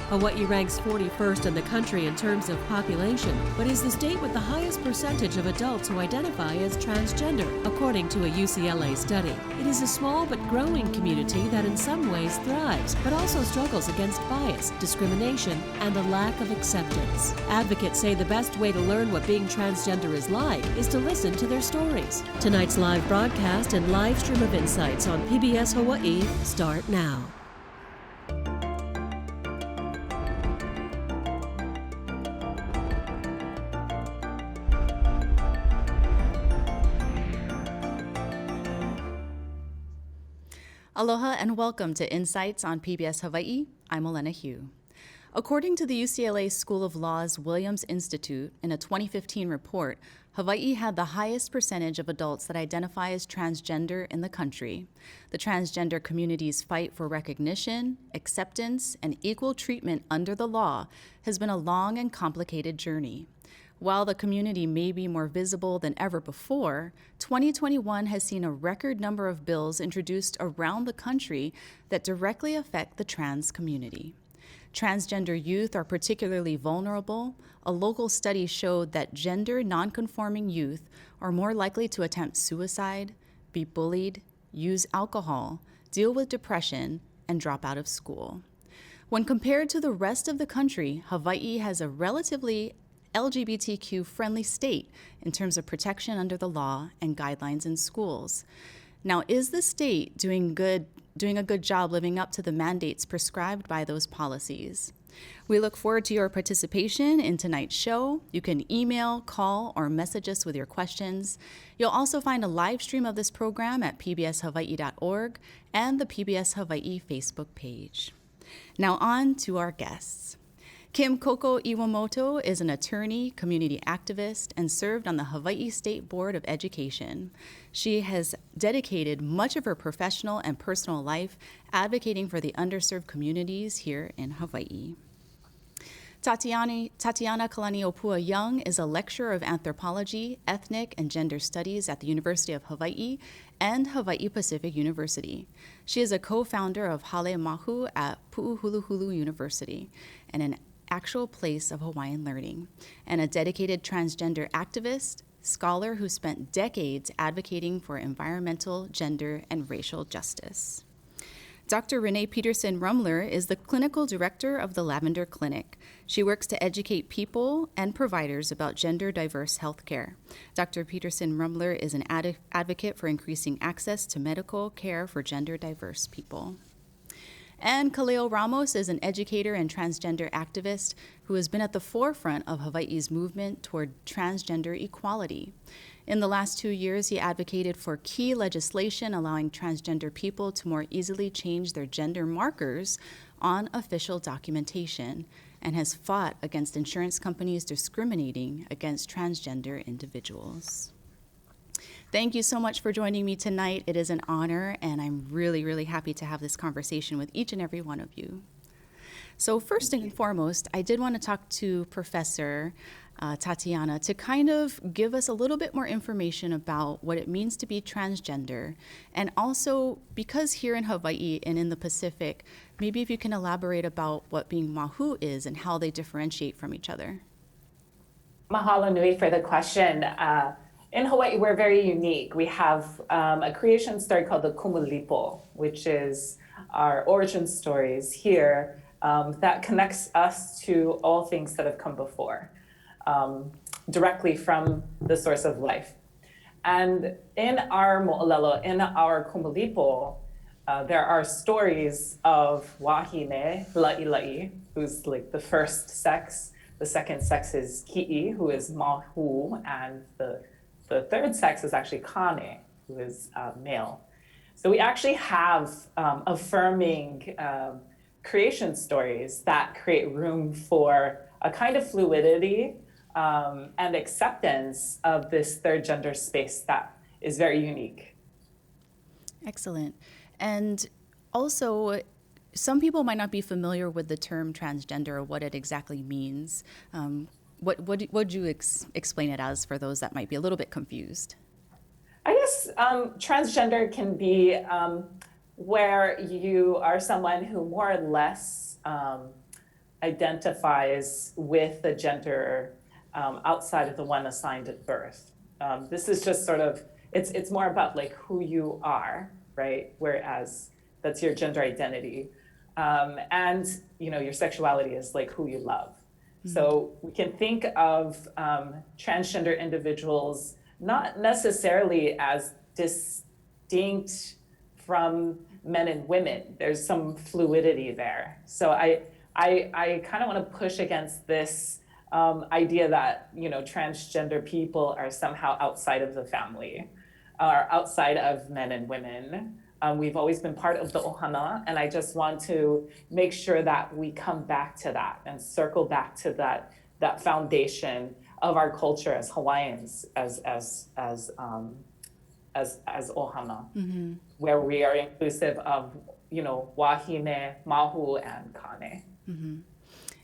Hawaii ranks 41st in the country in terms of population, but is the state with the highest percentage of adults who identify as transgender, according to a UCLA study. It is a small but growing community that in some ways thrives, but also struggles against bias, discrimination, and a lack of acceptance. Advocates say the best way to learn what being transgender is like is to listen to their stories. Tonight's live broadcast and live stream of Insights on PBS Hawaii start now. Aloha and welcome to Insights on PBS Hawaii. I'm Elena Hugh. According to the UCLA School of Law's Williams Institute, in a 2015 report, Hawaii had the highest percentage of adults that identify as transgender in the country. The transgender community's fight for recognition, acceptance, and equal treatment under the law has been a long and complicated journey. While the community may be more visible than ever before, 2021 has seen a record number of bills introduced around the country that directly affect the trans community. Transgender youth are particularly vulnerable. A local study showed that gender nonconforming youth are more likely to attempt suicide, be bullied, use alcohol, deal with depression, and drop out of school. When compared to the rest of the country, Hawaii has a relatively LGBTQ-friendly state in terms of protection under the law and guidelines in schools. Now, is the state doing a good job living up to the mandates prescribed by those policies? We look forward to your participation in tonight's show. You can email, call, or message us with your questions. You'll also find a live stream of this program at pbshawaii.org and the PBS Hawaii Facebook page. Now on to our guests. Kim Koko Iwamoto is an attorney, community activist, and served on the Hawaii State Board of Education. She has dedicated much of her professional and personal life advocating for the underserved communities here in Hawaii. Tatiana Kalaniopua Young is a lecturer of anthropology, ethnic, and gender studies at the University of Hawaii and Hawaii Pacific University. She is a co-founder of Hale Mahu at Pu'uhuluhulu University and an actual place of Hawaiian learning, and a dedicated transgender activist, scholar who spent decades advocating for environmental, gender, and racial justice. Dr. Renee Peterson-Rumler is the clinical director of the Lavender Clinic. She works to educate people and providers about gender-diverse healthcare. Dr. Peterson-Rumler is an advocate for increasing access to medical care for gender-diverse people. And Kaleo Ramos is an educator and transgender activist who has been at the forefront of Hawaii's movement toward transgender equality. In the last 2 years, he advocated for key legislation allowing transgender people to more easily change their gender markers on official documentation and has fought against insurance companies discriminating against transgender individuals. Thank you so much for joining me tonight. It is an honor, and I'm really, really happy to have this conversation with each and every one of you. So first and foremost, I did want to talk to Professor Tatiana to kind of give us a little bit more information about what it means to be transgender, and also because here in Hawaii and in the Pacific, maybe if you can elaborate about what being mahu is and how they differentiate from each other. Mahalo nui for the question. In Hawaii, we're very unique. We have a creation story called the Kumulipo, which is our origin stories here that connects us to all things that have come before, directly from the source of life. And in our mo'olelo, in our Kumulipo, there are stories of wahine, la'ila'i, who's like the first sex. The second sex is ki'i, who is mahu, and the third sex is actually kane, who is male. So we actually have affirming creation stories that create room for a kind of fluidity and acceptance of this third gender space that is very unique. Excellent. And also, some people might not be familiar with the term transgender or what it exactly means. What would you explain it as for those that might be a little bit confused? I guess transgender can be where you are someone who more or less identifies with the gender outside of the one assigned at birth. This is just sort of, it's more about like who you are, right? Whereas that's your gender identity. And your sexuality is like who you love. So we can think of transgender individuals not necessarily as distinct from men and women. There's some fluidity there. So I kind of want to push against this idea that transgender people are somehow outside of the family, or outside of men and women. We've always been part of the ohana, and I just want to make sure that we come back to that and circle back to that foundation of our culture as Hawaiians, as ohana, where we are inclusive of wahine, mahu, and kane.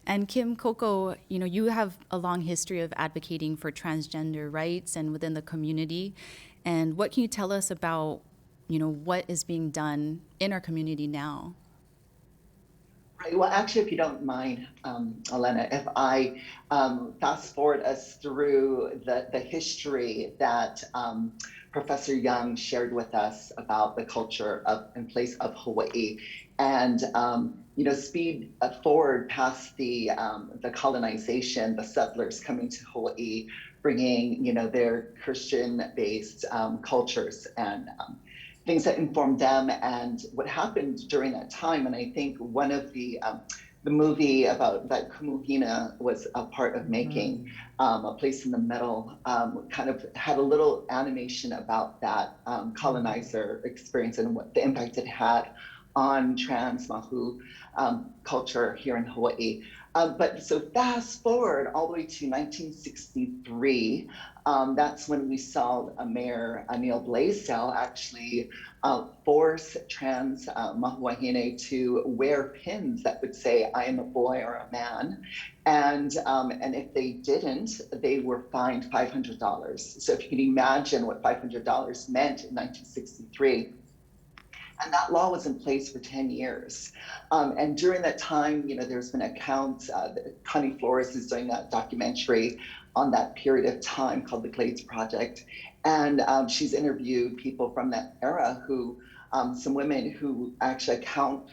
And Kim, Coco, you have a long history of advocating for transgender rights and within the community. And what can you tell us about what is being done in our community now? Right. Well, actually, if you don't mind, Elena, if I fast forward us through the history that Professor Young shared with us about the culture and place of Hawaii, and speed forward past the colonization, the settlers coming to Hawaii, bringing their Christian-based cultures and things that informed them and what happened during that time. And I think one of the movie about that Kumuhina was a part of making, A Place in the Middle, kind of had a little animation about that colonizer experience and what the impact it had on trans mahu culture here in Hawaii. But so fast forward all the way to 1963, that's when we saw Mayor Neil Blaisdell actually force trans mahuahine to wear pins that would say, I am a boy or a man. And if they didn't, they were fined $500. So if you can imagine what $500 meant in 1963, and that law was in place for 10 years. And during that time, there's been accounts, Connie Flores is doing that documentary on that period of time called the Glades Project. And she's interviewed people from that era some women who actually account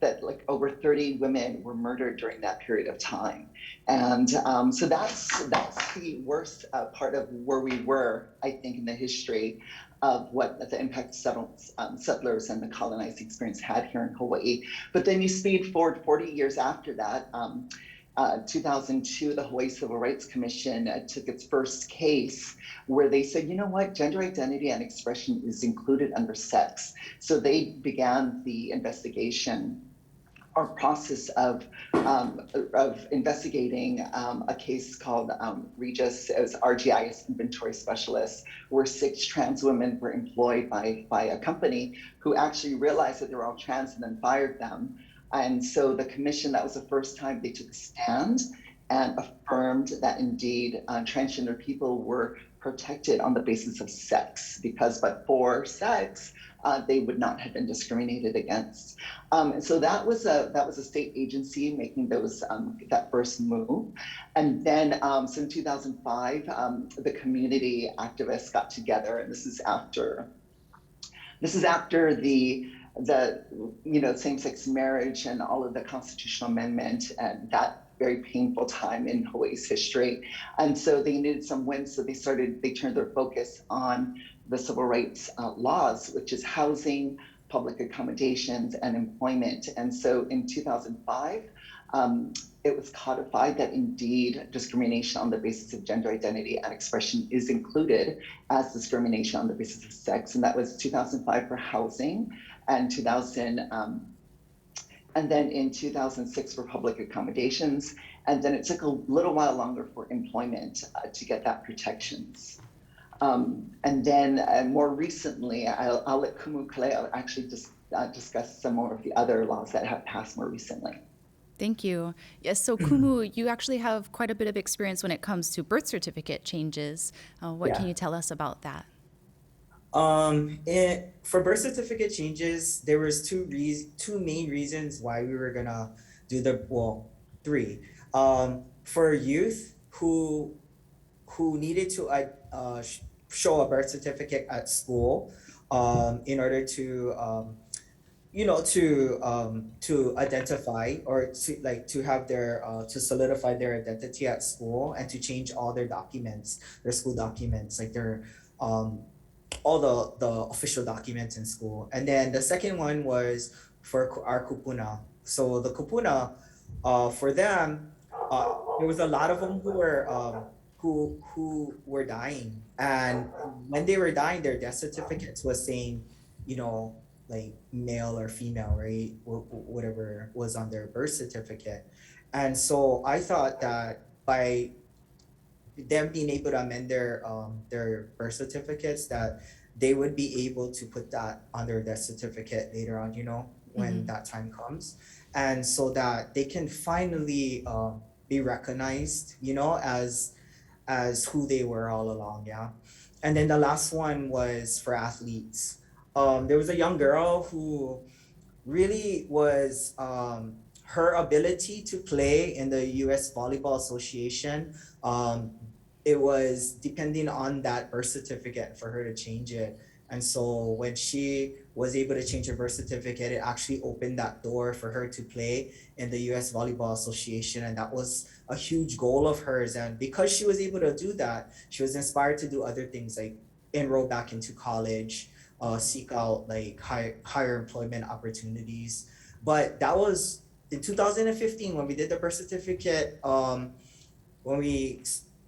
that like over 30 women were murdered during that period of time. And so that's the worst part of where we were, I think, in the history of what the impact settlers and the colonized experience had here in Hawaii. But then you speed forward 40 years after that, 2002, the Hawaii Civil Rights Commission took its first case where they said, you know what, gender identity and expression is included under sex. So they began the investigation or process of investigating a case called Regis as RGIS inventory specialist, where 6 trans women were employed by a company who actually realized that they were all trans and then fired them. And so the commission, that was the first time they took a stand and affirmed that indeed transgender people were protected on the basis of sex, because but for sex, they would not have been discriminated against. And so that was a state agency making that first move. And then so in 2005, the community activists got together, and this is after the same-sex marriage and all of the constitutional amendment and that very painful time in Hawaii's history. And so they needed some wins, so they turned their focus on the civil rights laws, which is housing, public accommodations, and employment. And so in 2005, it was codified that indeed discrimination on the basis of gender identity and expression is included as discrimination on the basis of sex. And that was 2005 for housing, and and then in 2006 for public accommodations. And then it took a little while longer for employment to get that protections. And then more recently, I'll let Kumu Kaleo actually just discuss some more of the other laws that have passed more recently. Thank you. Yes, so Kumu, you actually have quite a bit of experience when it comes to birth certificate changes. What can you tell us about that? For birth certificate changes, there was two main reasons why we were gonna do three. For youth who needed to show a birth certificate at school in order to to identify or to like to have their to solidify their identity at school and to change all their documents, their school documents, like their um all the official documents in school. And then the second one was for our kupuna. So the kupuna, for them, there was a lot of them who were dying, and when they were dying, their death certificates was saying, you know, like male or female, right? Whatever was on their birth certificate. And so I thought that by them being able to amend their birth certificates, that they would be able to put that on their death certificate later on, you know, when that time comes, and so that they can finally be recognized, you know, as who they were all along. Yeah. And then the last one was for athletes. There was a young girl who really was her ability to play in the US Volleyball Association. It was depending on that birth certificate for her to change it. And so when she was able to change her birth certificate, it actually opened that door for her to play in the US Volleyball Association. And that was a huge goal of hers. And because she was able to do that, she was inspired to do other things like enroll back into college, seek out like higher employment opportunities. But that was in 2015 when we did the birth certificate, when we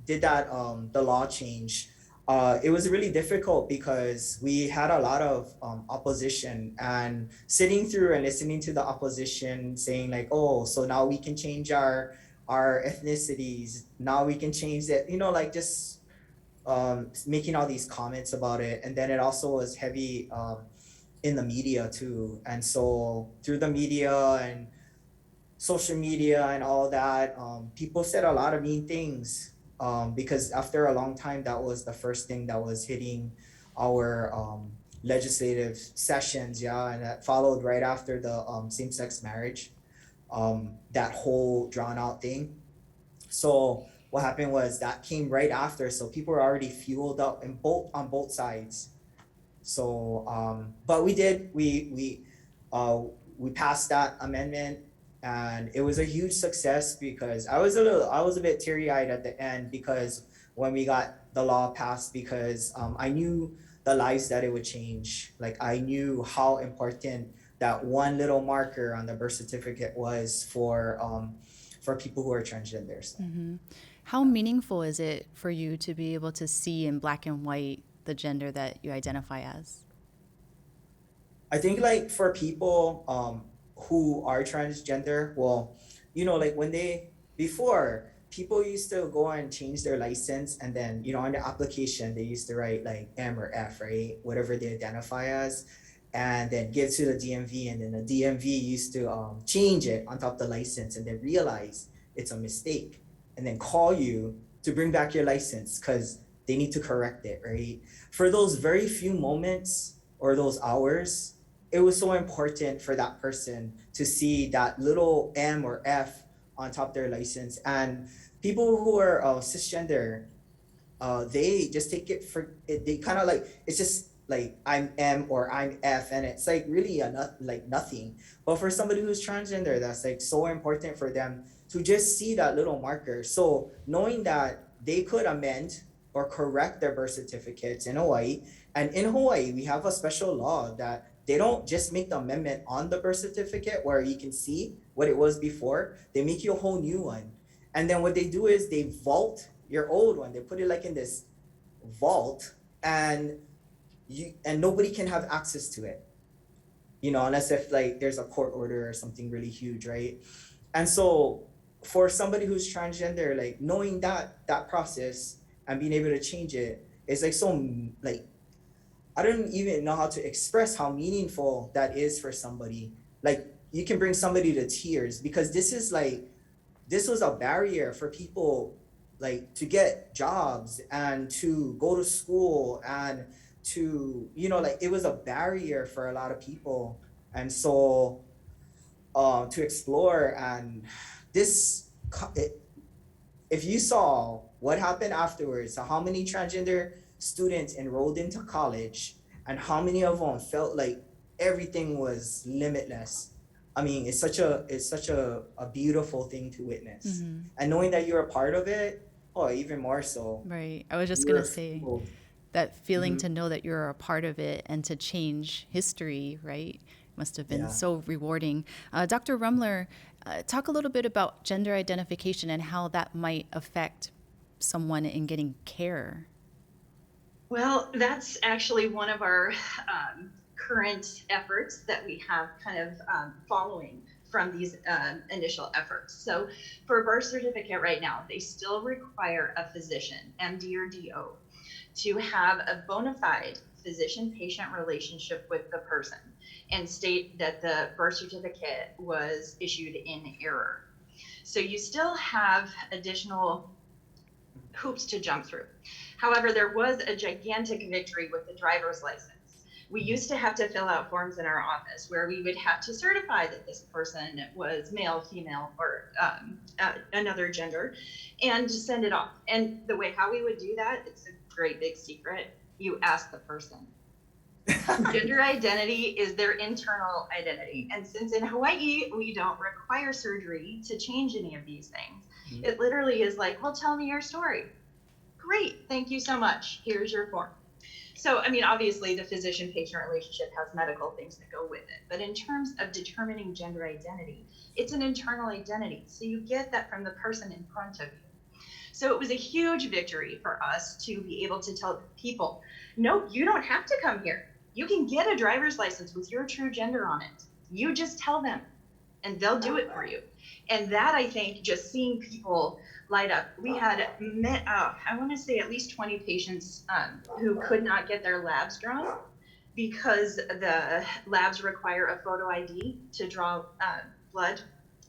did that, the law change. It was really difficult because we had a lot of opposition, and sitting through and listening to the opposition saying like, oh, so now we can change our ethnicities, now we can change that, you know, like just making all these comments about it. And then it also was heavy in the media too. And so through the media and social media and all that, people said a lot of mean things, because after a long time, that was the first thing that was hitting our legislative sessions. Yeah. And that followed right after the same-sex marriage, that whole drawn out thing. So what happened was that came right after, so people were already fueled up in on both sides. So but we passed that amendment, and it was a huge success because I was a bit teary-eyed at the end, because when we got the law passed, because I knew the lives that it would change. Like I knew how important that one little marker on the birth certificate was for people who are transgenders. How meaningful is it for you to be able to see in black and white the gender that you identify as? I think like for people who are transgender, well, you know, like before people used to go and change their license, and then, you know, on the application they used to write like M or F, right? Whatever they identify as, and then give to the DMV, and then the DMV used to change it on top of the license, and then realize it's a mistake, and then call you to bring back your license because they need to correct it, right? For those very few moments or those hours, it was so important for that person to see that little M or F on top of their license. And people who are cisgender, they just take it for it. They kind of like, it's just like I'm M or I'm F, and it's like really like nothing. But for somebody who's transgender, that's like so important for them to just see that little marker. So knowing that they could amend or correct their birth certificates in Hawaii, and in Hawaii we have a special law that they don't just make the amendment on the birth certificate where you can see what it was before. They make you a whole new one. And then what they do is they vault your old one. They put it like in this vault, and nobody can have access to it, you know, unless if like there's a court order or something really huge, right? And so for somebody who's transgender, like knowing that process and being able to change it is like so like, I don't even know how to express how meaningful that is for somebody. Like you can bring somebody to tears, because this was a barrier for people like to get jobs and to go to school and to, you know, like it was a barrier for a lot of people. And so to explore and this if you saw what happened afterwards, so how many transgender students enrolled into college and how many of them felt like everything was limitless. I mean, it's such a beautiful thing to witness. And knowing that you're a part of it, oh, even more so. Right. I was just going to You're say fueled. that feeling Mhm. to know that you're a part of it and to change history, right? Must have been Yeah. so rewarding. Dr. Rumler, talk a little bit about gender identification and how that might affect someone in getting care. Well, that's actually one of our current efforts that we have kind of following from these initial efforts. So for a birth certificate right now, they still require a physician, MD or DO, to have a bona fide physician-patient relationship with the person and state that the birth certificate was issued in error. So you still have additional hoops to jump through. However, there was a gigantic victory with the driver's license. We used to have to fill out forms in our office where we would have to certify that this person was male, female, or another gender and just send it off. And the way how we would do that, it's a great big secret. You ask the person. Gender identity is their internal identity. And since in Hawaii, we don't require surgery to change any of these things, it literally is like, well, tell me your story. Great, thank you so much. Here's your form. So, I mean, obviously the physician-patient relationship has medical things that go with it. But in terms of determining gender identity, it's an internal identity. So you get that from the person in front of you. So it was a huge victory for us to be able to tell people, no, you don't have to come here. You can get a driver's license with your true gender on it. You just tell them and they'll do it for you. And that, I think, just seeing people light up. We had, I want to say at least 20 patients who could not get their labs drawn because the labs require a photo ID to draw blood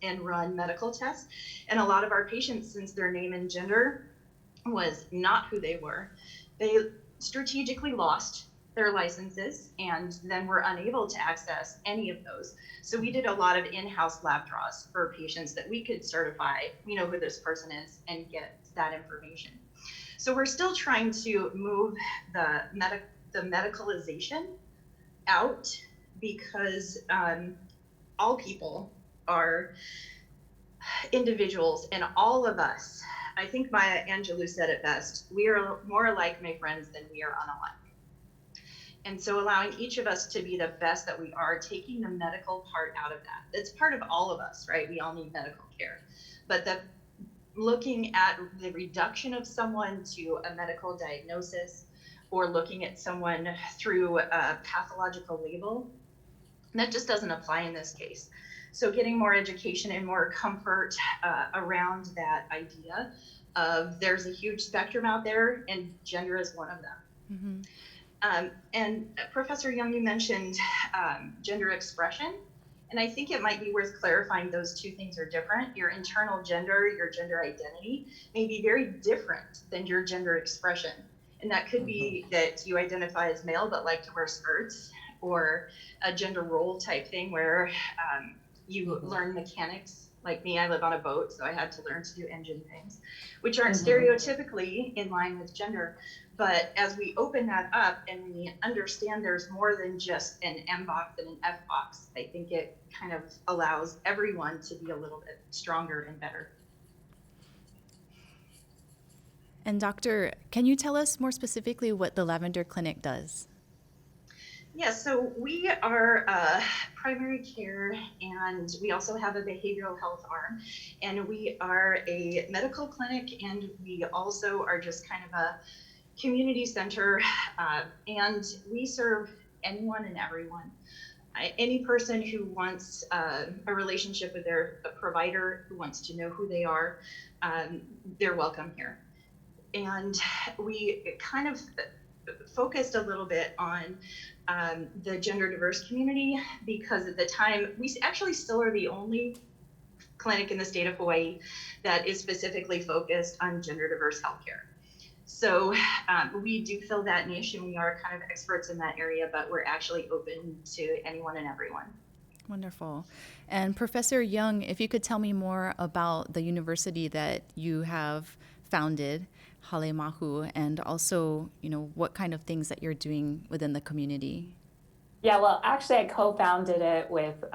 and run medical tests. And a lot of our patients, since their name and gender was not who they were, they strategically lost their licenses and then were unable to access any of those. So we did a lot of in-house lab draws for patients that we could certify, we know who this person is and get that information. So we're still trying to move the medicalization out because all people are individuals and all of us, I think Maya Angelou said it best, we are more alike, my friends, than we are unalike. And so allowing each of us to be the best that we are, taking the medical part out of that. It's part of all of us, right? We all need medical care. But looking at the reduction of someone to a medical diagnosis or looking at someone through a pathological label, that just doesn't apply in this case. So getting more education and more comfort around that idea of there's a huge spectrum out there and gender is one of them. Mm-hmm. And Professor Young, you mentioned gender expression, and I think it might be worth clarifying those two things are different. Your internal gender, your gender identity may be very different than your gender expression. And that could be that you identify as male but like to wear skirts, or a gender role type thing where you learn mechanics. Like me, I live on a boat, so I had to learn to do engine things, which aren't stereotypically in line with gender. But as we open that up and we understand there's more than just an M box and an F box, I think it kind of allows everyone to be a little bit stronger and better. And Doctor, can you tell us more specifically what the Lavender Clinic does? Yes, so we are primary care and we also have a behavioral health arm, and we are a medical clinic, and we also are just kind of a community center, and we serve anyone and everyone. Any person who wants a relationship with a provider, who wants to know who they are, they're welcome here. And we kind of focused a little bit on the gender diverse community because at the time, we actually still are the only clinic in the state of Hawaii that is specifically focused on gender diverse healthcare. So we do fill that niche and we are kind of experts in that area, but we're actually open to anyone and everyone. Wonderful. And Professor Young, if you could tell me more about the university that you have founded, Hale Mahu, and also, what kind of things that you're doing within the community. Yeah, well, actually, I co-founded it with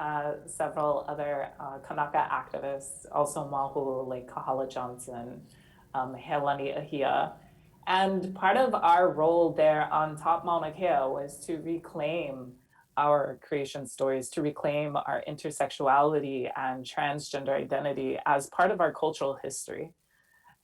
several other Kanaka activists, also Mahu, like Kahala Johnson, Helani Ahia. And part of our role there on Top Mauna Kea was to reclaim our creation stories, to reclaim our intersexuality and transgender identity as part of our cultural history.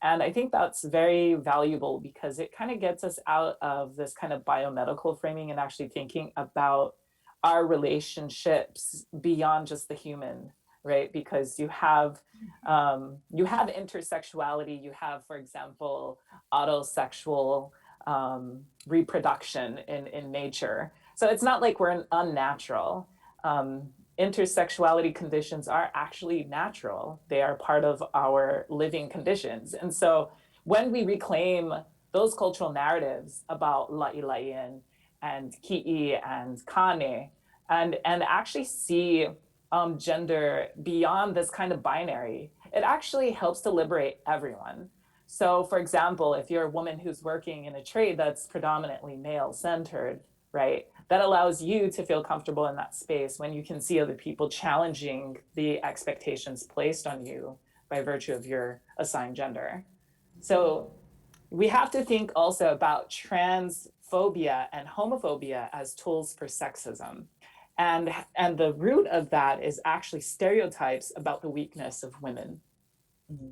And I think that's very valuable because it kind of gets us out of this kind of biomedical framing and actually thinking about our relationships beyond just the human, right? Because you have intersexuality, you have, for example, autosexual reproduction in nature. So it's not like we're unnatural. Intersexuality conditions are actually natural. They are part of our living conditions. And so when we reclaim those cultural narratives about la'ila'i and ki'i and kane, and actually see gender beyond this kind of binary, it actually helps to liberate everyone. So for example, if you're a woman who's working in a trade that's predominantly male-centered, right? That allows you to feel comfortable in that space when you can see other people challenging the expectations placed on you by virtue of your assigned gender. So we have to think also about transphobia and homophobia as tools for sexism. And the root of that is actually stereotypes about the weakness of women. Mm-hmm.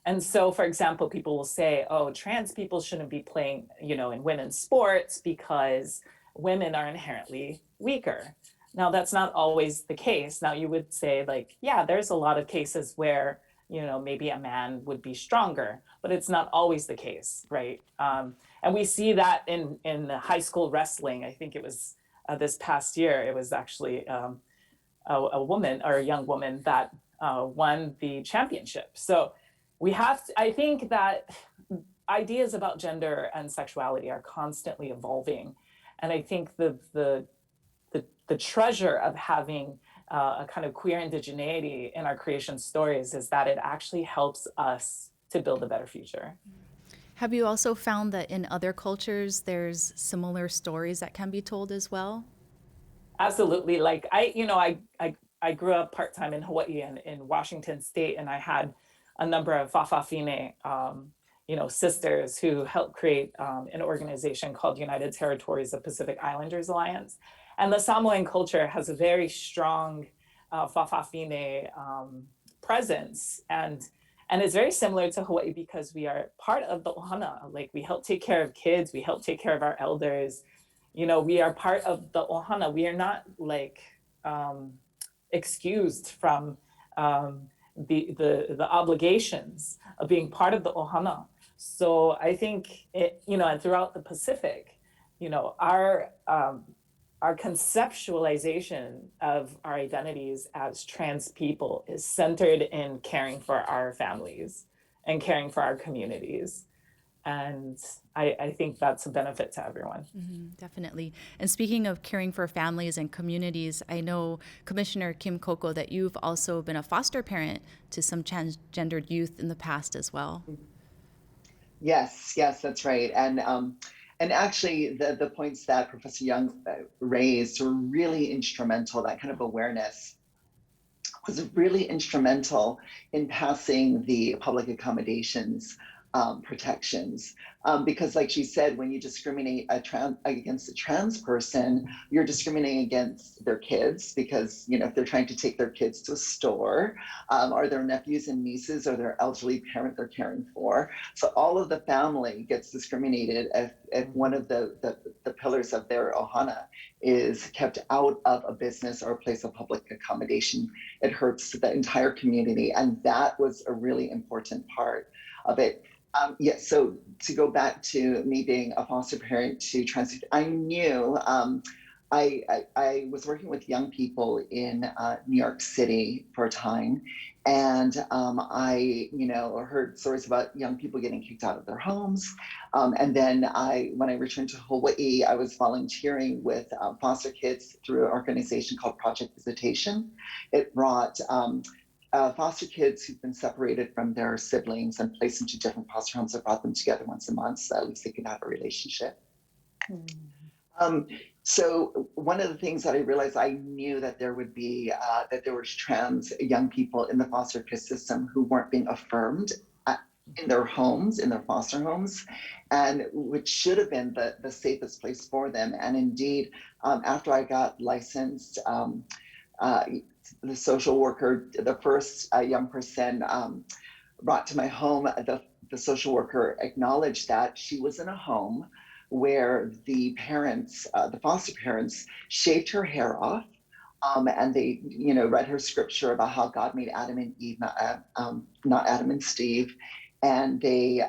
And so, for example, people will say, oh, trans people shouldn't be playing, in women's sports because women are inherently weaker. Now, that's not always the case. Now, you would say, like, yeah, there's a lot of cases where, maybe a man would be stronger, but it's not always the case, right? And we see that in high school wrestling. I think it was this past year, it was actually a woman or a young woman that won the championship. So I think that ideas about gender and sexuality are constantly evolving. And I think the treasure of having a kind of queer indigeneity in our creation stories is that it actually helps us to build a better future. Have you also found that in other cultures, there's similar stories that can be told as well? Absolutely. Like I grew up part-time in Hawaii and in Washington State, and I had a number of fa'afafine, sisters who helped create an organization called United Territories of Pacific Islanders Alliance. And the Samoan culture has a very strong fa'afafine presence. And it's very similar to Hawaii because we are part of the ohana. Like, we help take care of kids, we help take care of our elders. We are part of the ohana. We are not like excused from the obligations of being part of the ohana. So I think and throughout the Pacific, our conceptualization of our identities as trans people is centered in caring for our families and caring for our communities. And I think that's a benefit to everyone. Mm-hmm, definitely. And speaking of caring for families and communities, I know, Commissioner Kim Koko, that you've also been a foster parent to some transgendered youth in the past as well. Yes, that's right. And actually, the points that Professor Young raised were really instrumental. That kind of awareness was really instrumental in passing the public accommodations protections. Because like she said, when you discriminate against a trans person, you're discriminating against their kids because, if they're trying to take their kids to a store, or their nephews and nieces or their elderly parent they're caring for. So all of the family gets discriminated if one of the pillars of their ohana is kept out of a business or a place of public accommodation. It hurts the entire community. And that was a really important part of it. So to go back to me being a foster parent to trans, I knew I was working with young people in New York City for a time, And I, heard stories about young people getting kicked out of their homes. And then when I returned to Hawaii, I was volunteering with foster kids through an organization called Project Visitation. It brought foster kids who've been separated from their siblings and placed into different foster homes. It brought them together once a month so at least they could have a relationship. So one of the things that I realized, I knew that there would be, that there was trans young people in the foster care system who weren't being affirmed in their homes, in their foster homes, and which should have been the safest place for them. And indeed, after I got licensed, the social worker, the first young person brought to my home, the social worker acknowledged that she was in a home where the parents, the foster parents, shaved her hair off, and they, read her scripture about how God made Adam and Eve, not Adam and Steve, and they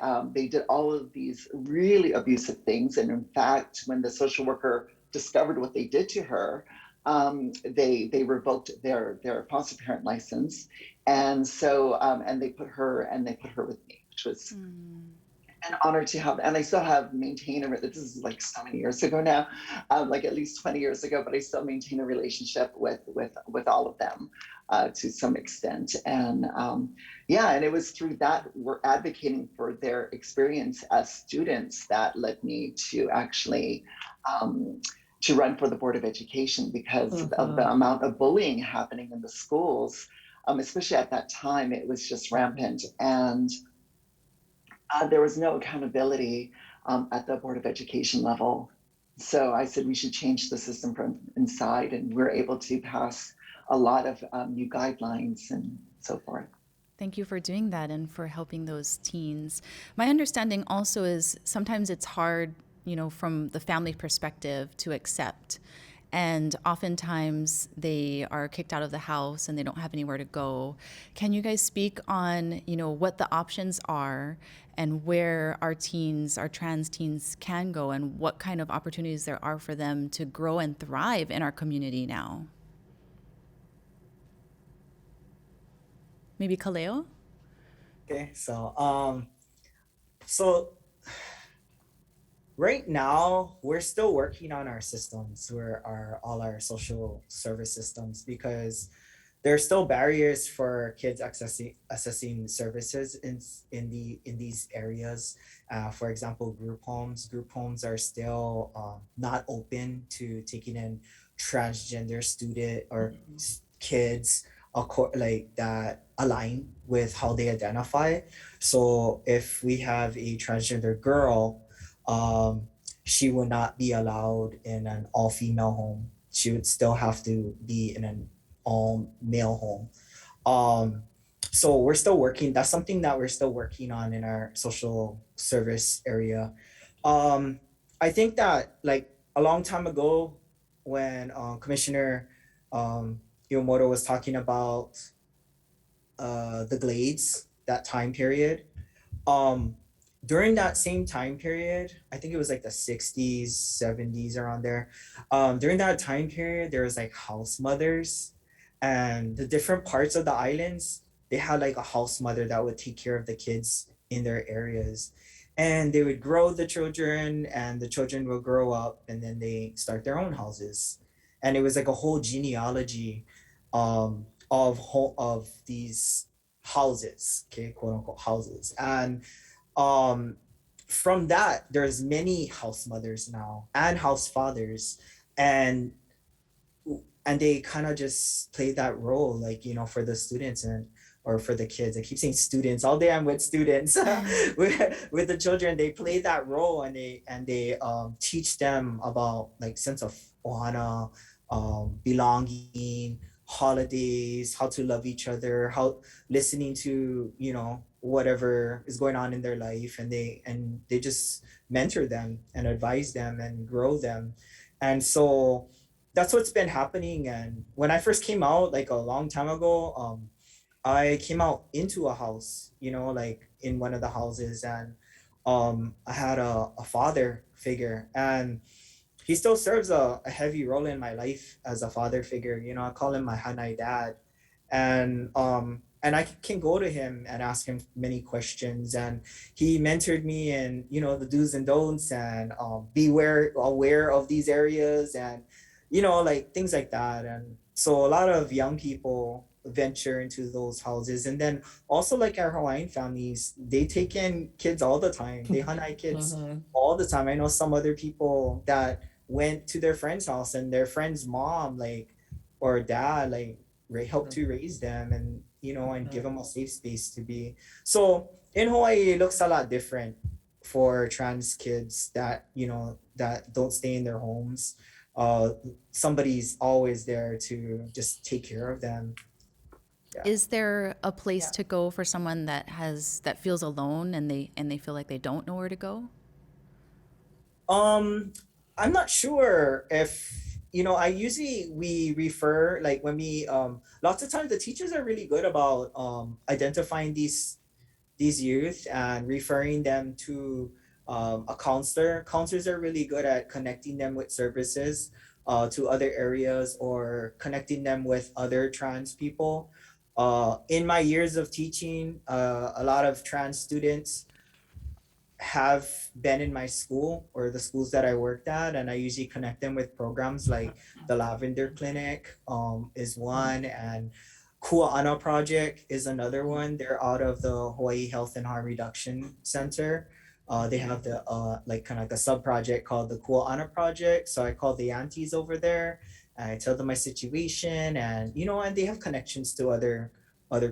did all of these really abusive things. And in fact, when the social worker discovered what they did to her, they revoked their foster parent license, and so and they put her with me, which was an honor to have. And I still have maintained this is like so many years ago now, like at least 20 years ago, but I still maintain a relationship with all of them to some extent. And and it was through that we're advocating for their experience as students that led me to actually to run for the Board of Education because of the amount of bullying happening in the schools, especially at that time. It was just rampant, and there was no accountability at the Board of Education level. So I said we should change the system from inside, and we're able to pass a lot of new guidelines and so forth. Thank you for doing that and for helping those teens. My understanding also is sometimes it's hard, from the family perspective to accept. And oftentimes they are kicked out of the house and they don't have anywhere to go. Can you guys speak on, what the options are and where our trans teens can go and what kind of opportunities there are for them to grow and thrive in our community now? Maybe Kaleo? Okay, so right now, we're still working on our systems, all our social service systems, because there are still barriers for kids accessing services in these areas. For example, group homes. Group homes are still not open to taking in transgender student or kids that align with how they identify. So if we have a transgender girl, she would not be allowed in an all-female home. She would still have to be in an all-male home. So we're still working. That's something that we're still working on in our social service area. I think that like a long time ago, when Commissioner Iwamoto was talking about the Glades, that time period, during that same time period, I think it was like the 60s, 70s, around there. During that time period, there was like house mothers, and the different parts of the islands, they had like a house mother that would take care of the kids in their areas. And they would grow the children, and the children will grow up, and then they start their own houses. And it was like a whole genealogy of these houses, okay, quote unquote houses. And from that, there's many house mothers now and house fathers, and they kind of just play that role, like, for the students or for the kids. I keep saying students all day. I'm with students. with the children, they play that role, and they teach them about like sense of ohana, belonging, holidays, how to love each other, how listening to whatever is going on in their life, and they just mentor them and advise them and grow them. And so that's what's been happening. And when I first came out, like a long time ago, I came out into a house, like in one of the houses, and I had a father figure, and he still serves a heavy role in my life as a father figure. I call him my Hanai dad. And and I can go to him and ask him many questions, and he mentored me in, you know, the do's and don'ts, and aware of these areas, and you know, like things like that. And so a lot of young people venture into those houses, and then also like our Hawaiian families, they take in kids all the time. They hanai kids all the time. I know some other people that went to their friend's house, and their friend's mom, like, or dad, like, helped to raise them, and you know, and give them a safe space to be. So in Hawaii, it looks a lot different for trans kids that, you know, that don't stay in their homes. Somebody's always there to just take care of them. Yeah. Is there a place to go for someone that feels alone and they feel like they don't know where to go? I'm not sure if, you know, we refer, like when we lots of times the teachers are really good about identifying these youth and referring them to a counselor. Counselors are really good at connecting them with services to other areas, or connecting them with other trans people. In my years of teaching, a lot of trans students have been in my school or the schools that I worked at, and I usually connect them with programs like the Lavender Clinic is one, and Kua'ana Project is another one. They're out of the Hawaii Health and Harm Reduction Center. They have the like kind of like a sub project called the Kua'ana Project. So I call the aunties over there, and I tell them my situation, and you know, and they have connections to other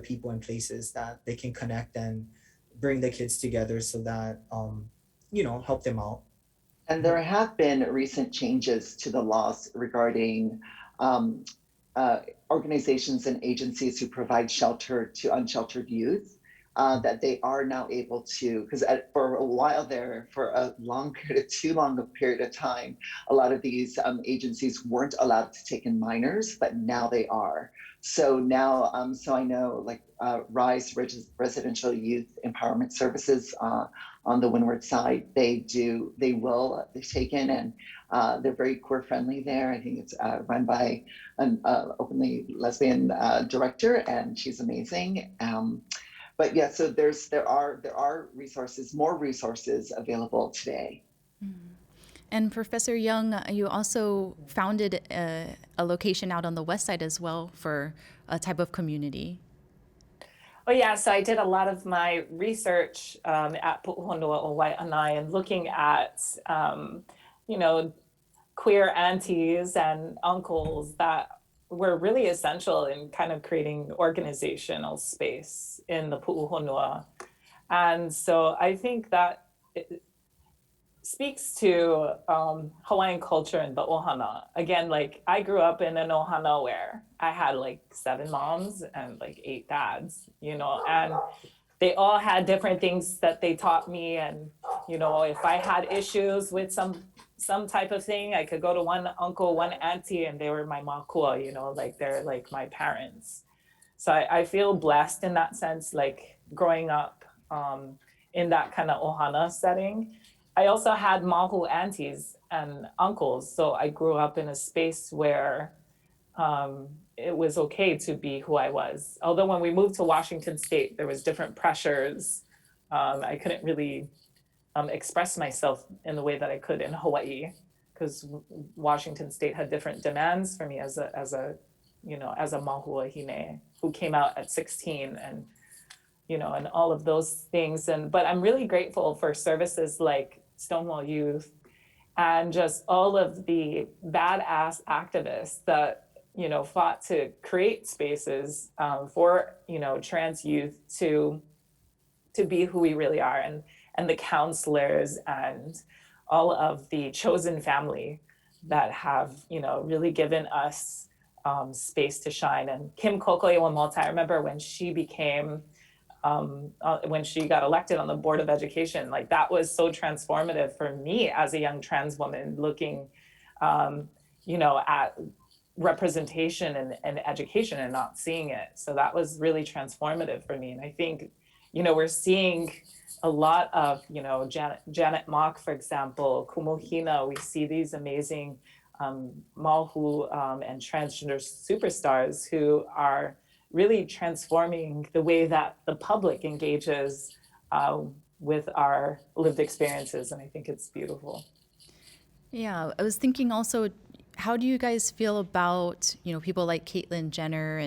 people and places that they can connect and bring the kids together, so that you know, help them out. And there have been recent changes to the laws regarding organizations and agencies who provide shelter to unsheltered youth, that they are now able to, because for a while there, for a long period, too long a period of time, a lot of these agencies weren't allowed to take in minors, but now they are. So now, so I know like RISE, Residential Youth Empowerment Services on the Windward side, they've taken, and they're very queer friendly there. I think it's run by an openly lesbian director, and she's amazing. But yeah, so there are resources, more resources available today. And Professor Young, you also founded a location out on the west side as well for a type of community. Oh yeah, so I did a lot of my research at Pu'uhonua o Wai'anae, and looking at, you know, queer aunties and uncles that were really essential in kind of creating organizational space in the Pu'uhonua. And so I think that it speaks to Hawaiian culture and the ohana. Again, like I grew up in an ohana where I had like 7 moms and like 8 dads, you know, and they all had different things that they taught me. And, you know, if I had issues with some type of thing, I could go to one uncle, one auntie, and they were my makua, you know, like they're like my parents. So I feel blessed in that sense, like growing up in that kind of ohana setting. I also had mahu aunties and uncles. So I grew up in a space where it was okay to be who I was. Although when we moved to Washington State, there was different pressures. I couldn't really express myself in the way that I could in Hawaii, because Washington State had different demands for me as a you know, as a mahuahine who came out at 16, and you know, and all of those things. But I'm really grateful for services like Stonewall Youth and just all of the badass activists that, you know, fought to create spaces for, you know, trans youth to be who we really are, and the counselors and all of the chosen family that have, you know, really given us space to shine. And Kim Kokoiwa-Malta, I remember when she became when she got elected on the Board of Education, like that was so transformative for me as a young trans woman looking, you know, at representation and education and not seeing it. So that was really transformative for me. And I think, you know, we're seeing a lot of, you know, Janet Mock, for example, Kumuhina, we see these amazing mahu and transgender superstars who are really transforming the way that the public engages with our lived experiences. And I think it's beautiful. Yeah, I was thinking also, how do you guys feel about, people like Caitlyn Jenner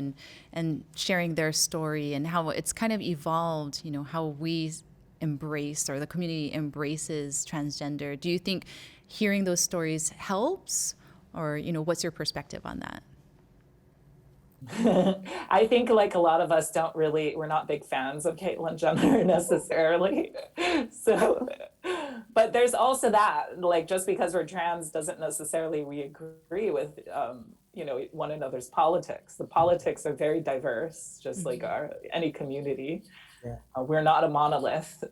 and sharing their story and how it's kind of evolved, how we embrace or the community embraces transgender? Do you think hearing those stories helps, or, what's your perspective on that? I think like a lot of us we're not big fans of Caitlyn Jenner necessarily. So, but there's also that, like, just because we're trans doesn't necessarily we agree with, one another's politics. The politics are very diverse, just like any community. Yeah. We're not a monolith.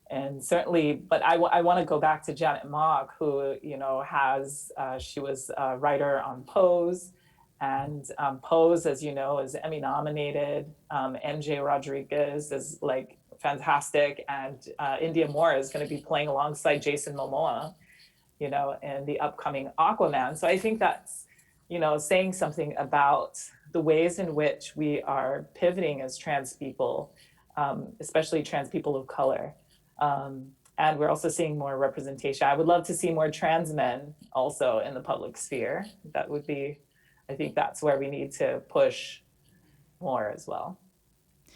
And certainly, but I want to go back to Janet Mock, who, she was a writer on Pose. And Pose, as you know, is Emmy nominated. MJ Rodriguez is like fantastic. And India Moore is going to be playing alongside Jason Momoa, in the upcoming Aquaman. So I think that's, saying something about the ways in which we are pivoting as trans people, especially trans people of color. And we're also seeing more representation. I would love to see more trans men also in the public sphere. That would be, I think that's where we need to push more as well.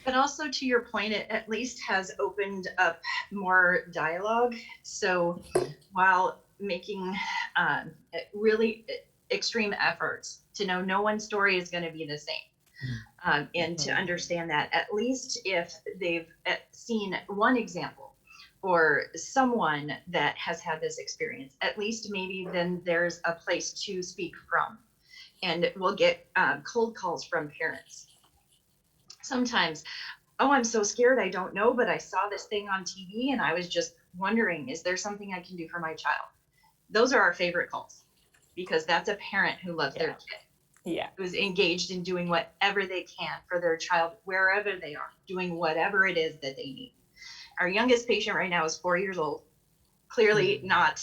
But also, to your point, it at least has opened up more dialogue. So while making really extreme efforts to know no one's story is going to be the same, and to understand that at least if they've seen one example or someone that has had this experience, at least maybe then there's a place to speak from. And we'll get cold calls from parents. Sometimes, oh, I'm so scared, I don't know, but I saw this thing on TV and I was just wondering, is there something I can do for my child? Those are our favorite calls, because that's a parent who loves their kid, who's engaged in doing whatever they can for their child, wherever they are, doing whatever it is that they need. Our youngest patient right now is 4 years old. Clearly not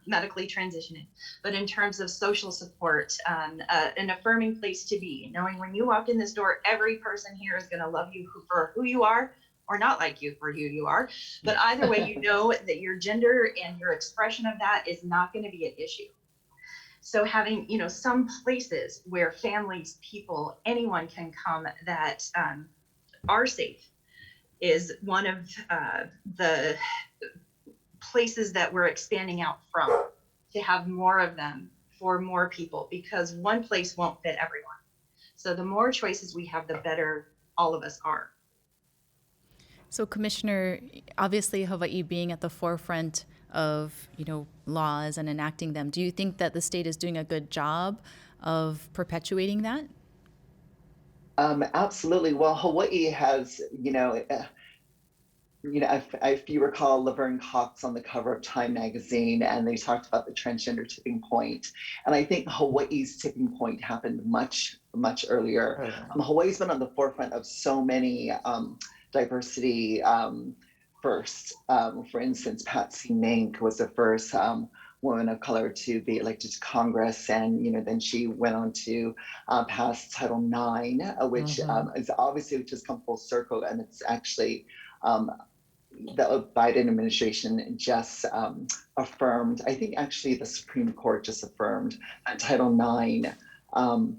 medically transitioning, but in terms of social support, an affirming place to be, knowing when you walk in this door, every person here is going to love you for who you are, or not like you for who you are. But either way, you know that your gender and your expression of that is not going to be an issue. So having, some places where families, people, anyone can come that are safe is one of the places that we're expanding out from, to have more of them for more people, because one place won't fit everyone. So the more choices we have, the better all of us are. So Commissioner, obviously Hawaii being at the forefront of, laws and enacting them, do you think that the state is doing a good job of perpetuating that? Absolutely. Well, Hawaii has, if you recall Laverne Cox on the cover of Time magazine, and they talked about the transgender tipping point. And I think Hawaii's tipping point happened much, much earlier. Hawaii's been on the forefront of so many diversity firsts. For instance, Patsy Mink was the first woman of color to be elected to Congress, and then she went on to pass Title IX, which is obviously just come full circle, and it's actually the Biden administration just affirmed. I think actually the Supreme Court just affirmed Title IX. I'm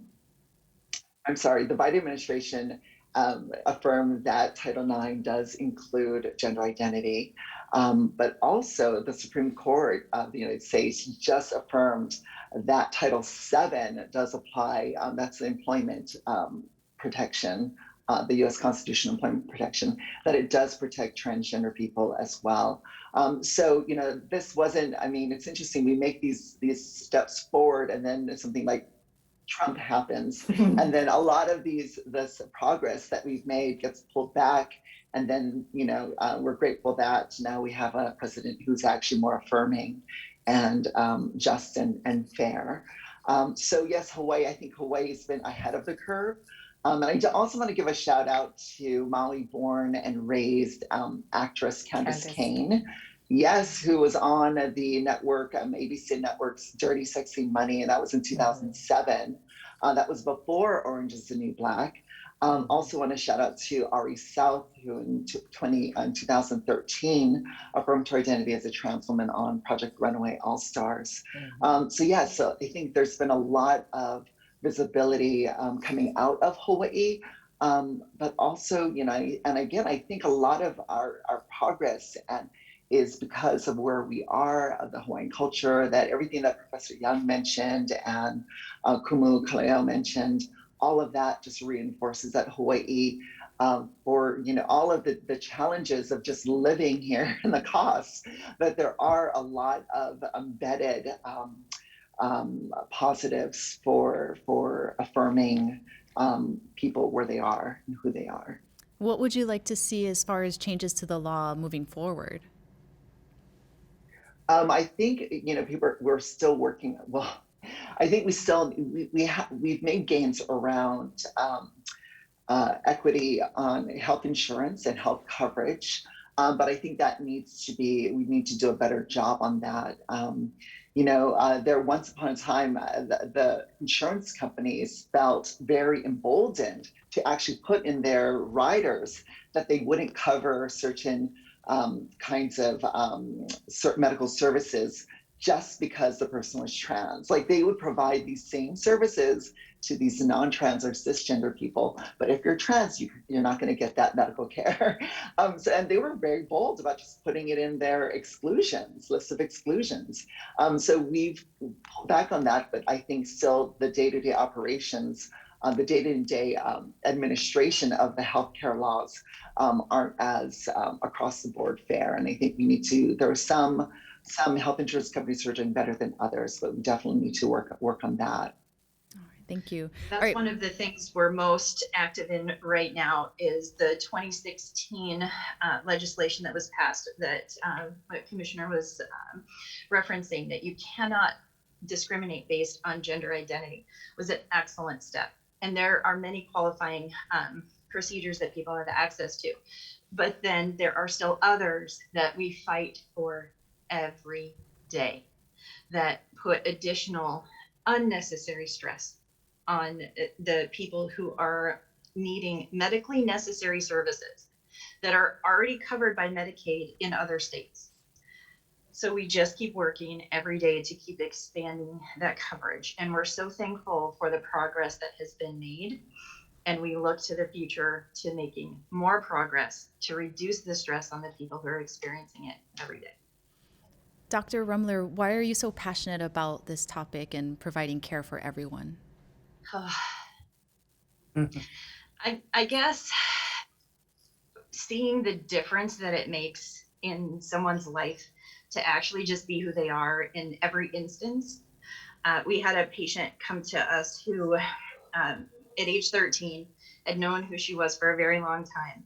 sorry, the Biden administration affirmed that Title IX does include gender identity, but also the Supreme Court of the United States just affirmed that Title VII does apply. That's the employment protection, the U.S. Constitutional employment protection, that it does protect transgender people as well. So, this wasn't, it's interesting, we make these steps forward, and then something like Trump happens, and then a lot of this progress that we've made gets pulled back. And then, we're grateful that now we have a president who's actually more affirming and just and fair. So yes, Hawaii, I think Hawaii's been ahead of the curve. And I also want to give a shout out to Maui-born and raised actress Candace Cain. Yes, who was on the network, ABC Network's Dirty Sexy Money, and that was in 2007. That was before Orange is the New Black. Also want to shout out to Ari South, who in 2013 affirmed her identity as a trans woman on Project Runway All Stars. So I think there's been a lot of visibility coming out of Hawaii, but also, and again, I think a lot of our progress is because of where we are, of the Hawaiian culture, that everything that Professor Young mentioned and Kumu Kaleo mentioned, all of that just reinforces that Hawaii, for all of the challenges of just living here and the costs, that there are a lot of embedded positives for affirming people where they are and who they are. What would you like to see as far as changes to the law moving forward? I think we're still working. Well, I think we've made gains around equity on health insurance and health coverage, but I think we need to do a better job on that. There once upon a time, the insurance companies felt very emboldened to actually put in their riders that they wouldn't cover certain kinds of certain medical services just because the person was trans. Like, they would provide these same services to these non-trans or cisgender people, but if you're trans, you're not going to get that medical care. And they were very bold about just putting it in their list of exclusions. So we've pulled back on that, but I think still the day-to-day operations, the day-to-day administration of the healthcare laws aren't as across the board fair. And I think there are some health insurance companies who are doing better than others, but we definitely need to work on that. All right, thank you. That's one of the things we're most active in right now is the 2016 legislation that was passed that what Commissioner was referencing, that you cannot discriminate based on gender identity, was an excellent step. And there are many qualifying procedures that people have access to. But then there are still others that we fight for every day that put additional unnecessary stress on the people who are needing medically necessary services that are already covered by Medicaid in other states. So we just keep working every day to keep expanding that coverage. And we're so thankful for the progress that has been made. And we look to the future to making more progress to reduce the stress on the people who are experiencing it every day. Dr. Rumler, why are you so passionate about this topic and providing care for everyone? I guess seeing the difference that it makes in someone's life to actually just be who they are in every instance. We had a patient come to us who, at age 13, had known who she was for a very long time.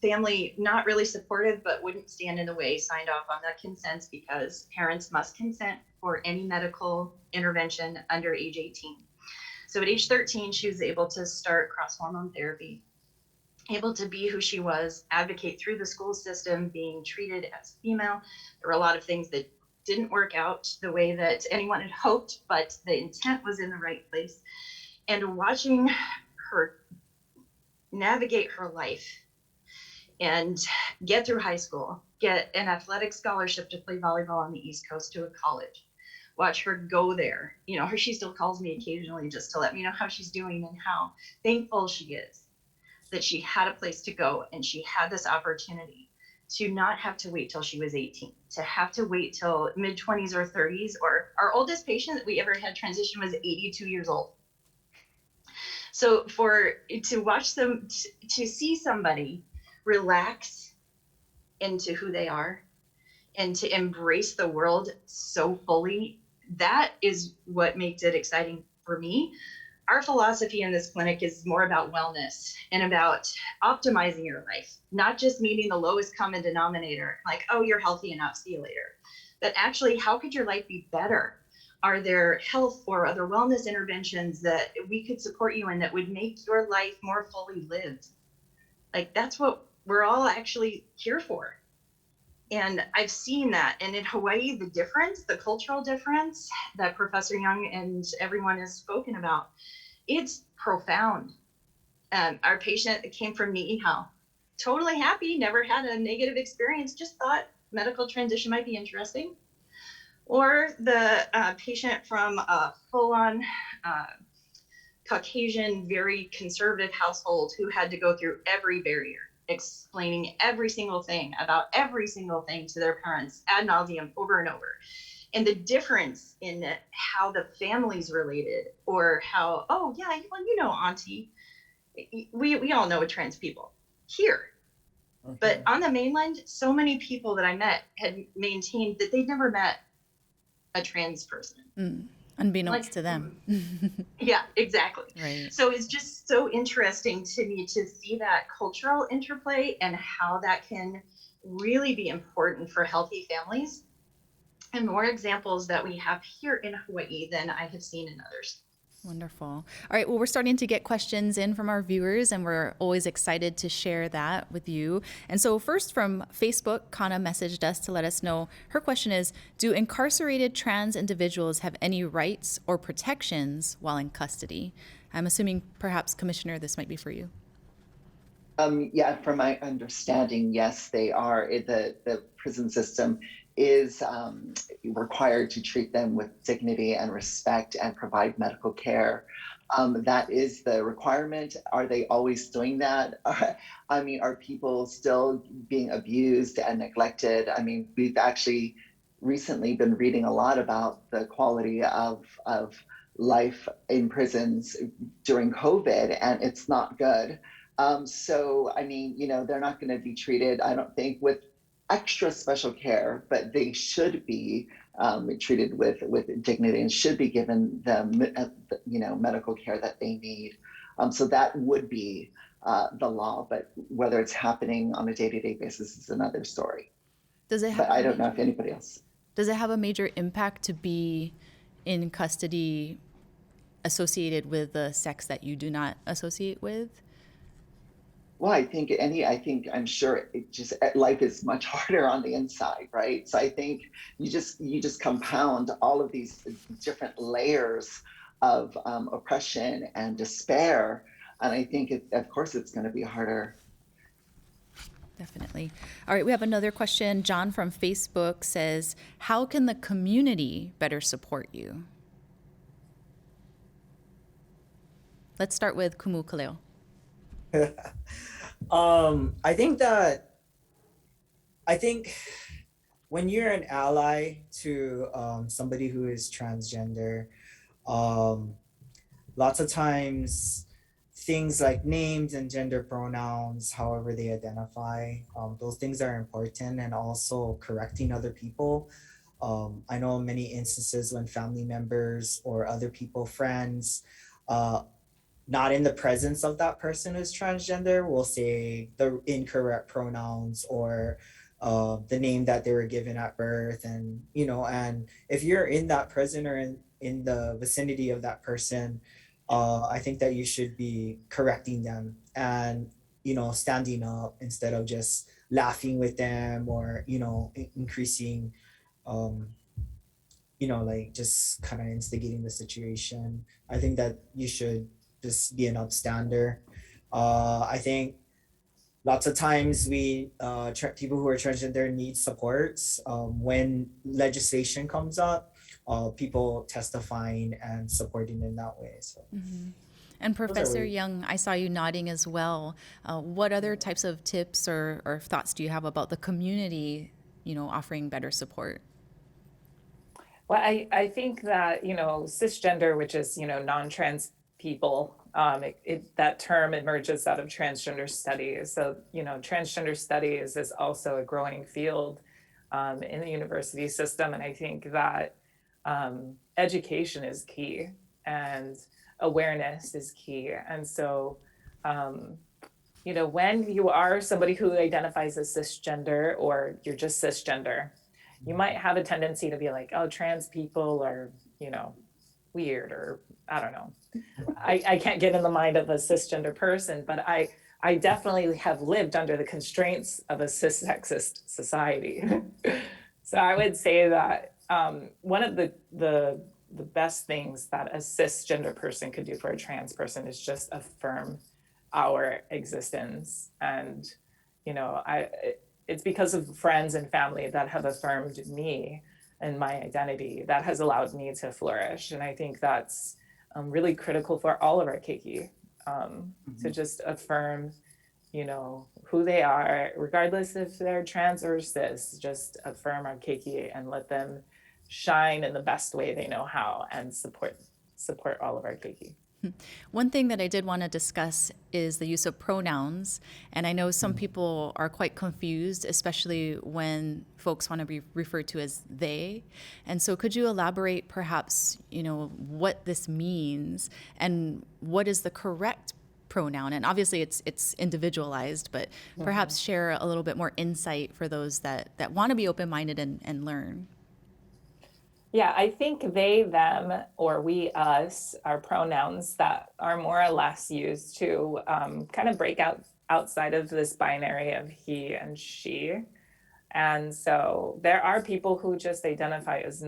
Family not really supportive, but wouldn't stand in the way, signed off on that consent because parents must consent for any medical intervention under age 18. So at age 13, she was able to start cross-hormone therapy, able to be who she was, advocate through the school system, being treated as female. There were a lot of things that didn't work out the way that anyone had hoped, but the intent was in the right place. And watching her navigate her life and get through high school, get an athletic scholarship to play volleyball on the East Coast to a college, watch her go there. She still calls me occasionally just to let me know how she's doing and how thankful she is that she had a place to go and she had this opportunity to not have to wait till she was 18, to have to wait till mid-20s or 30s, or our oldest patient that we ever had transition was 82 years old. So to watch them, to see somebody relax into who they are and to embrace the world so fully, that is what makes it exciting for me. Our philosophy in this clinic is more about wellness and about optimizing your life, not just meeting the lowest common denominator, like, oh, you're healthy enough, see you later. But actually, how could your life be better? Are there health or other wellness interventions that we could support you in that would make your life more fully lived? Like, that's what we're all actually here for. And I've seen that. And in Hawaii, the difference, the cultural difference that Professor Young and everyone has spoken about, it's profound. Our patient came from Niihau, totally happy, never had a negative experience, just thought medical transition might be interesting. Or the patient from a full-on Caucasian, very conservative household who had to go through every barrier, explaining every single thing about every single thing to their parents ad nauseum over and over. And the difference in how the families related, or how, oh yeah, well, you know, auntie, we all know trans people here. Okay. But on the mainland, so many people that I met had maintained that they'd never met a trans person. Unbeknownst Like, to them. Yeah, exactly. Right. So it's just so interesting to me to see that cultural interplay and how that can really be important for healthy families, and more examples that we have here in Hawaii than I have seen in others. Wonderful. All right. Well, we're starting to get questions in from our viewers, and we're always excited to share that with you. And so, first from Facebook, Kana messaged us to let us know her question is: do incarcerated trans individuals have any rights or protections while in custody? I'm assuming perhaps, Commissioner, this might be for you. Yeah, from my understanding, yes, they are. The prison system is required to treat them with dignity and respect and provide medical care. That is the requirement. Are they always doing that? I mean, are people still being abused and neglected? I mean, we've actually recently been reading a lot about the quality of life in prisons during COVID, and it's not good. So, I mean, you know, they're not going to be treated, I don't think, with extra special care, but they should be treated with dignity and should be given the, you know, medical care that they need. So that would be the law, but whether it's happening on a day-to-day basis is another story. Does it have But I don't know if anybody else. Does it have a major impact to be in custody associated with the sex that you do not associate with? Well, I'm sure it just life is much harder on the inside, right? So I think you just compound all of these different layers of oppression and despair, and I think of course it's going to be harder. Definitely. All right, we have another question. John from Facebook says, how can the community better support you? Let's start with Kumu Kaleo. I think when you're an ally to somebody who is transgender, lots of times things like names and gender pronouns, however they identify, those things are important, and also correcting other people. I know many instances when family members or other people, friends, not in the presence of that person who's transgender, will say the incorrect pronouns or the name that they were given at birth. And, you know, and if you're in that prison or in the vicinity of that person, I think that you should be correcting them and, you know, standing up instead of just laughing with them or, you know, increasing, you know, like just kind of instigating the situation. I think that you should just be an upstander. I think lots of times people who are transgender need supports. When legislation comes up, people testifying and supporting in that way. So. Mm-hmm. And Professor Young, I saw you nodding as well. What other types of tips or thoughts do you have about the community, you know, offering better support? Well, I think that, you know, cisgender, which is, you know, non-trans people, that term emerges out of transgender studies. So, you know, transgender studies is also a growing field in the university system. And I think that education is key and awareness is key. And so, you know, when you are somebody who identifies as cisgender or you're just cisgender, you might have a tendency to be like, oh, trans people are, you know, weird, or I don't know. I can't get in the mind of a cisgender person, but I definitely have lived under the constraints of a cis-sexist society. So I would say that one of the best things that a cisgender person could do for a trans person is just affirm our existence. And, it's because of friends and family that have affirmed me and my identity that has allowed me to flourish. And I think that's really critical for all of our keiki, to just affirm, who they are, regardless if they're trans or cis, just affirm our keiki and let them shine in the best way they know how, and support all of our keiki. One thing that I did want to discuss is the use of pronouns. And I know some people are quite confused, especially when folks want to be referred to as they. And so could you elaborate perhaps, what this means and what is the correct pronoun? And obviously it's individualized, but perhaps share a little bit more insight for those that want to be open-minded and learn. Yeah, I think they, them, or we, us are pronouns that are more or less used to kind of break outside of this binary of he and she. And so there are people who just identify as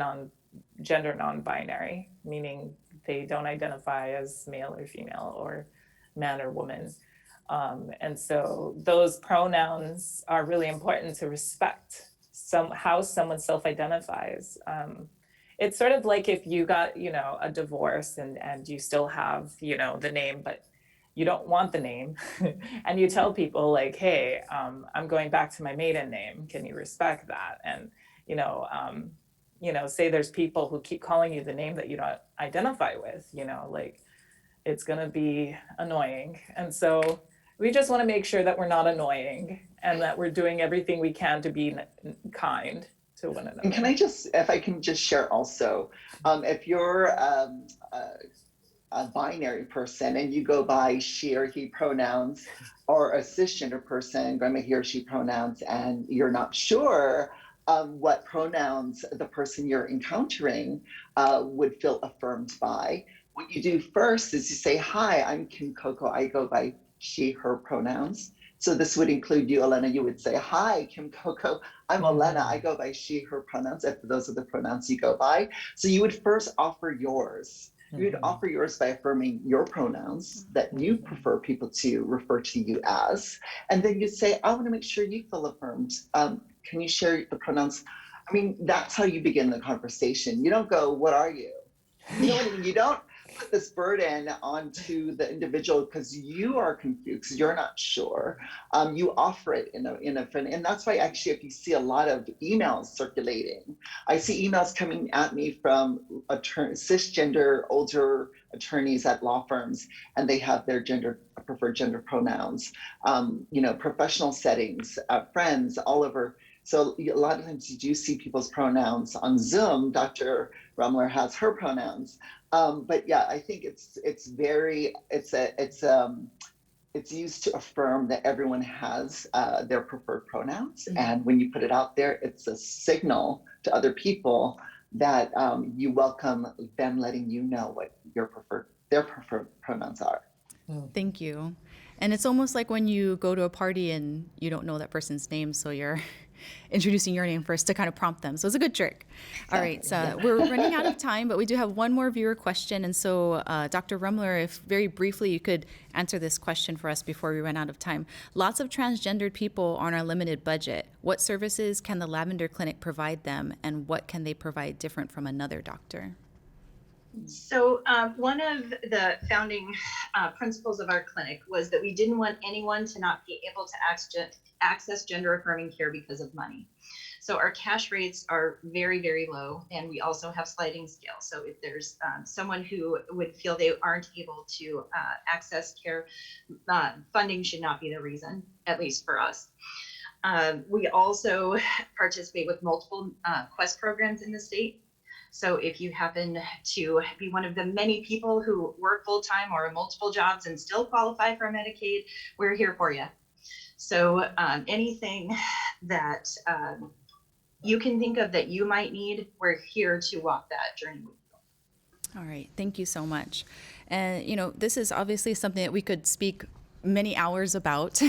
gender non-binary, meaning they don't identify as male or female or man or woman. And so those pronouns are really important to respect how someone self-identifies. It's sort of like if you got, a divorce and you still have, the name, but you don't want the name. And you tell people like, hey, I'm going back to my maiden name. Can you respect that? And, say there's people who keep calling you the name that you don't identify with, like it's going to be annoying. And so we just want to make sure that we're not annoying and that we're doing everything we can to be kind to one another. And if I can just share also, if you're a binary person and you go by she or he pronouns, or a cisgender person going by he or she pronouns, and you're not sure what pronouns the person you're encountering would feel affirmed by, what you do first is you say, hi, I'm Kim Coco, I go by she, her pronouns. So this would include you, Elena. You would say, hi, Kim Coco, I'm Elena. I go by she, her pronouns, if those are the pronouns you go by. So you would first offer yours. You would offer yours by affirming your pronouns that you prefer people to refer to you as. And then you say, I want to make sure you feel affirmed. Can you share the pronouns? I mean, that's how you begin the conversation. You don't go, what are you? You know what I mean? You don't put this burden onto the individual because you are confused, because you're not sure. You offer it in a friend, and that's why actually, if you see a lot of emails circulating, I see emails coming at me from cisgender older attorneys at law firms, and they have their preferred gender pronouns. Professional settings, friends, all over. So a lot of times you do see people's pronouns on Zoom. Dr. Rumler has her pronouns. But yeah, I think it's used to affirm that everyone has their preferred pronouns. Mm-hmm. And when you put it out there, it's a signal to other people that you welcome them letting you know what their preferred pronouns are. Thank you. And it's almost like when you go to a party and you don't know that person's name, so you're introducing your name first to kind of prompt them. So it's a good trick. All right, so we're running out of time, but we do have one more viewer question. And so Dr. Rumler, if very briefly you could answer this question for us before we run out of time. Lots of transgendered people on a limited budget. What services can the Lavender Clinic provide them, and what can they provide different from another doctor? So one of the founding principles of our clinic was that we didn't want anyone to not be able to access gender affirming care because of money. So our cash rates are very, very low, and we also have sliding scale. So if there's someone who would feel they aren't able to access care, funding should not be the reason, at least for us. We also participate with multiple Quest programs in the state. So if you happen to be one of the many people who work full-time or multiple jobs and still qualify for Medicaid, we're here for you. So anything that you can think of that you might need, we're here to walk that journey with you. All right, thank you so much. And this is obviously something that we could speak many hours about.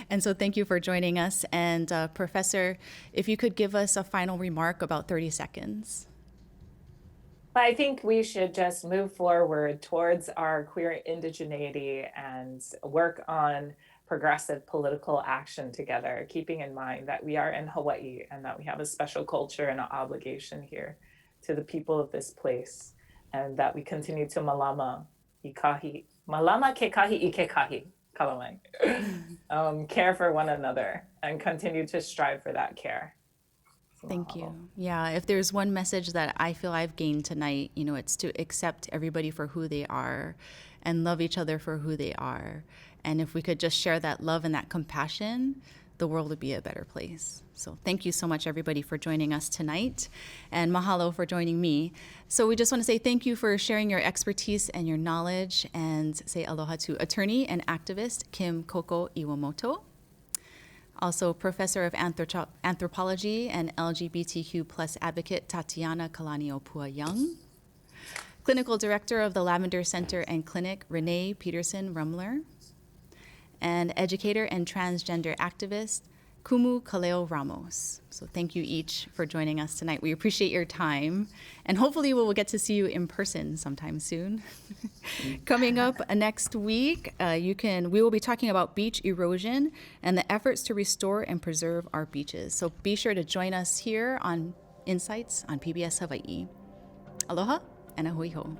And so thank you for joining us. And Professor, if you could give us a final remark, about 30 seconds. But I think we should just move forward towards our queer indigeneity and work on progressive political action together, keeping in mind that we are in Hawaii and that we have a special culture and an obligation here to the people of this place, and that we continue to malama ke kahi I ke kahi, kalamai. Care for one another and continue to strive for that care. Thank you. Yeah, if there's one message that I feel I've gained tonight, it's to accept everybody for who they are and love each other for who they are. And if we could just share that love and that compassion, the world would be a better place. So thank you so much, everybody, for joining us tonight. And mahalo for joining me. So we just want to say thank you for sharing your expertise and your knowledge, and say aloha to attorney and activist Kim Koko Iwamoto. Also, Professor of Anthropology and LGBTQ plus advocate Tatiana Kalaniopua-Young. Clinical Director of the Lavender Center and Clinic, Renee Peterson-Rumler. And educator and transgender activist, Kumu Kaleo Ramos. So thank you each for joining us tonight. We appreciate your time, and hopefully we will get to see you in person sometime soon. Coming up next week, we will be talking about beach erosion and the efforts to restore and preserve our beaches. So be sure to join us here on Insights on PBS Hawaii. Aloha and a hui hou.